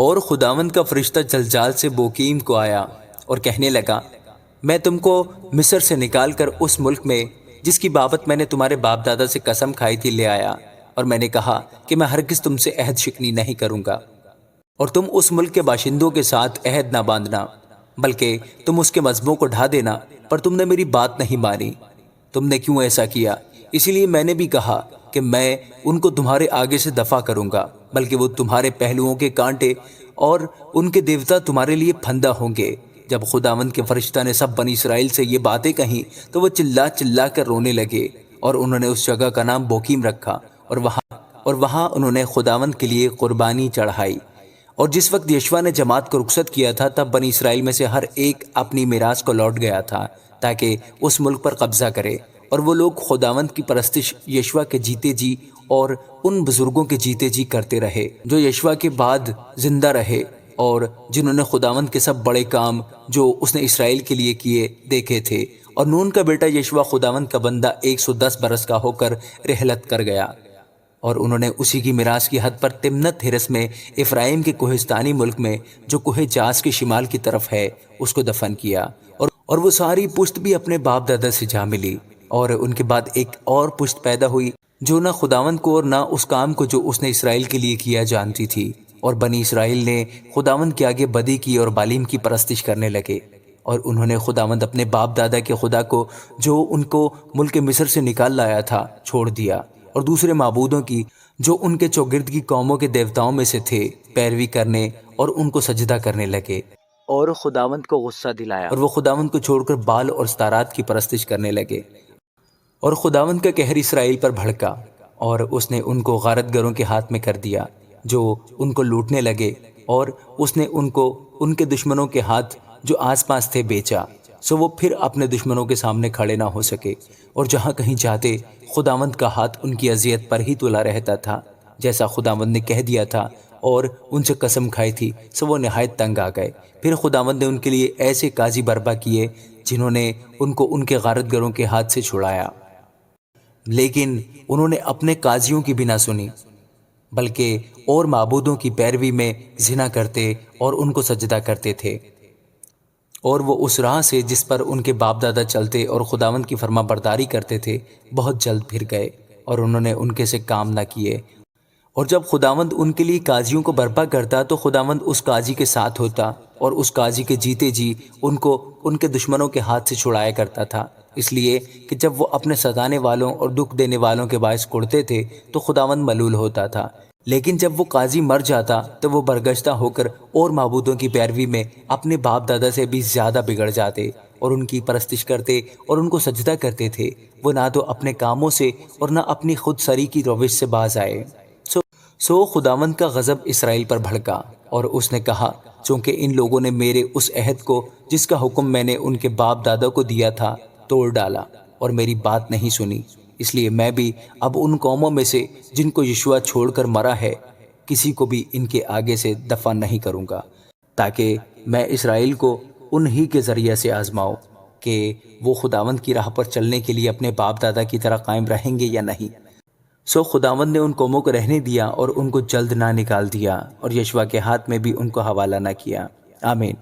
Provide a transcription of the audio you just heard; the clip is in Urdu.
اور خداوند کا فرشتہ جلجال سے بوکیم کو آیا اور کہنے لگا، میں تم کو مصر سے نکال کر اس ملک میں جس کی بابت میں نے تمہارے باپ دادا سے قسم کھائی تھی لے آیا، اور میں نے کہا کہ میں ہرگز تم سے عہد شکنی نہیں کروں گا، اور تم اس ملک کے باشندوں کے ساتھ عہد نہ باندھنا، بلکہ تم اس کے مذہبوں کو ڈھا دینا، پر تم نے میری بات نہیں مانی۔ تم نے کیوں ایسا کیا؟ اسی لیے میں نے بھی کہا کہ میں ان کو تمہارے آگے سے دفع کروں گا، بلکہ وہ تمہارے پہلوؤں کے کانٹے اور ان کے دیوتا تمہارے لیے پھندا ہوں گے۔ جب خداوند کے فرشتہ نے سب بنی اسرائیل سے یہ باتیں کہیں تو وہ چلا چلا کر رونے لگے، اور انہوں نے اس جگہ کا نام بوکیم رکھا، اور وہاں انہوں نے خداوند کے لیے قربانی چڑھائی۔ اور جس وقت یشوع نے جماعت کو رخصت کیا تھا، تب بنی اسرائیل میں سے ہر ایک اپنی میراث کو لوٹ گیا تھا تاکہ اس ملک پر قبضہ کرے، اور وہ لوگ خداوند کی پرستش یشوع کے جیتے جی اور ان بزرگوں کے جیتے جی کرتے رہے جو یشوع کے بعد زندہ رہے، اور جنہوں نے خداوند کے سب بڑے کام جو اس نے اسرائیل کے لیے کیے دیکھے تھے۔ اور نون کا بیٹا یشوع خداوند کا بندہ 110 برس کا ہو کر رحلت کر گیا، اور انہوں نے اسی کی میراث کی حد پر تمنت ہرس میں افرائیم کے کوہستانی ملک میں جو کوہ جاز کے شمال کی طرف ہے اس کو دفن کیا، اور وہ ساری پشت بھی اپنے باپ دادا سے جا ملی۔ اور ان کے بعد ایک اور پشت پیدا ہوئی جو نہ خداوند کو اور نہ اس کام کو جو اس نے اسرائیل کے لیے کیا جانتی تھی، اور بنی اسرائیل نے خداوند کے آگے بدی کی اور بالیم کی پرستش کرنے لگے، اور انہوں نے خداوند اپنے باپ دادا کے خدا کو جو ان کو ملک مصر سے نکال لایا تھا چھوڑ دیا، اور دوسرے معبودوں کی جو ان کے چوگرد کی قوموں کے دیوتاؤں میں سے تھے پیروی کرنے اور ان کو سجدہ کرنے لگے، اور خداوند کو غصہ دلایا، اور وہ خداوند کو چھوڑ کر بال اور ستارات کی پرستش کرنے لگے۔ اور خداوند کا قہر اسرائیل پر بھڑکا، اور اس نے ان کو غارت گروں کے ہاتھ میں کر دیا جو ان کو لوٹنے لگے، اور اس نے ان کو ان کے دشمنوں کے ہاتھ جو آس پاس تھے بیچا، سو وہ پھر اپنے دشمنوں کے سامنے کھڑے نہ ہو سکے، اور جہاں کہیں جاتے خداوند کا ہاتھ ان کی اذیت پر ہی تلا رہتا تھا، جیسا خداوند نے کہہ دیا تھا اور ان سے قسم کھائی تھی، سو وہ نہایت تنگ آ گئے۔ پھر خداوند نے ان کے لیے ایسے قاضی برپا کیے جنہوں نے ان کو ان کے غارت گروں کے ہاتھ سے چھڑایا، لیکن انہوں نے اپنے قاضیوں کی بھی نہ سنی، بلکہ اور معبودوں کی پیروی میں زنا کرتے اور ان کو سجدہ کرتے تھے، اور وہ اس راہ سے جس پر ان کے باپ دادا چلتے اور خداوند کی فرما برداری کرتے تھے بہت جلد پھر گئے، اور انہوں نے ان کے سے کام نہ کیے۔ اور جب خداوند ان کے لیے قاضیوں کو برپا کرتا تو خداوند اس قاضی کے ساتھ ہوتا، اور اس قاضی کے جیتے جی ان کو ان کے دشمنوں کے ہاتھ سے چھڑایا کرتا تھا، اس لیے کہ جب وہ اپنے ستانے والوں اور دکھ دینے والوں کے باعث کڑتے تھے تو خداوند ملول ہوتا تھا، لیکن جب وہ قاضی مر جاتا تو وہ برگشتہ ہو کر اور معبودوں کی پیروی میں اپنے باپ دادا سے بھی زیادہ بگڑ جاتے اور ان کی پرستش کرتے اور ان کو سجدہ کرتے تھے۔ وہ نہ تو اپنے کاموں سے اور نہ اپنی خود سری کی روش سے باز آئے۔ سو خداوند کا غضب اسرائیل پر بھڑکا، اور اس نے کہا، چونکہ ان لوگوں نے میرے اس عہد کو جس کا حکم میں نے ان کے باپ دادا کو دیا تھا توڑ ڈالا اور میری بات نہیں سنی، اس لیے میں بھی اب ان قوموں میں سے جن کو یشوع چھوڑ کر مرا ہے کسی کو بھی ان کے آگے سے دفع نہیں کروں گا، تاکہ میں اسرائیل کو انہی کے ذریعے سے آزماؤں کہ وہ خداوند کی راہ پر چلنے کے لیے اپنے باپ دادا کی طرح قائم رہیں گے یا نہیں۔ سو خداوند نے ان قوموں کو رہنے دیا اور ان کو جلد نہ نکال دیا، اور یشوع کے ہاتھ میں بھی ان کو حوالہ نہ کیا۔ آمین۔